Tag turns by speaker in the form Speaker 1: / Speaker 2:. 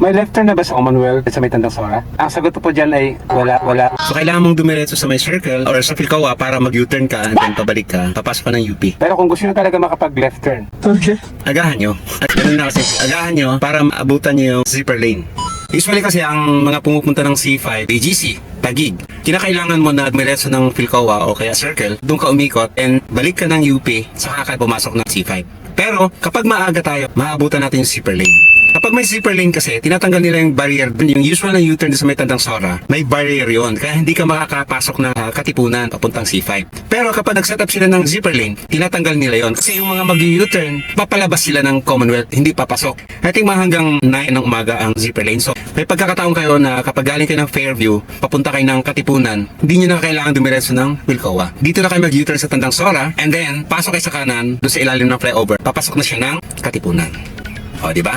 Speaker 1: May left turn na ba sa Commonwealth at sa may Tandang Sora? Ang sagot po dyan ay wala.
Speaker 2: So kailangan mong dumiretso sa may circle or sa Philcoa para mag-U-turn ka and then pabalik ka, papasok ka ng UP.
Speaker 1: Pero kung gusto nyo talaga makapag left turn,
Speaker 2: Agahan nyo. At ganun na kasi, agahan nyo para maabutan nyo yung zipper lane. Usually kasi ang mga pumupunta ng C5, BGC, Taguig, kinakailangan mo na dumiretso ng Philcoa o kaya circle, doon ka umikot and balik ka ng UP, saka ka pumasok ng C5. Pero kapag maaga tayo, maabutan natin yung zipper lane. Kapag may zipper lane kasi, tinatanggal nila yung barrier. Yung usual na U-turn sa may Tandang Sora, may barrier yon. Kaya hindi ka makakapasok na Katipunan papuntang C5. Pero kapag nag-set up sila ng zipper lane, tinatanggal nila yon. Kasi yung mga mag-U-turn, papalabas sila ng Commonwealth, hindi papasok. I think hanggang 9 ng umaga ang zipper lane. So, may pagkakataon kayo na kapag galing kayo ng Fairview, papunta kayo ng Katipunan, hindi nyo na kailangan dumiretso ng Philcoa. Dito na kayo mag-U-turn sa Tandang Sora, and then, pasok kayo sa kanan, doon sa ilalim ng flyover, papasok na siya ng Katipunan. O, di ba?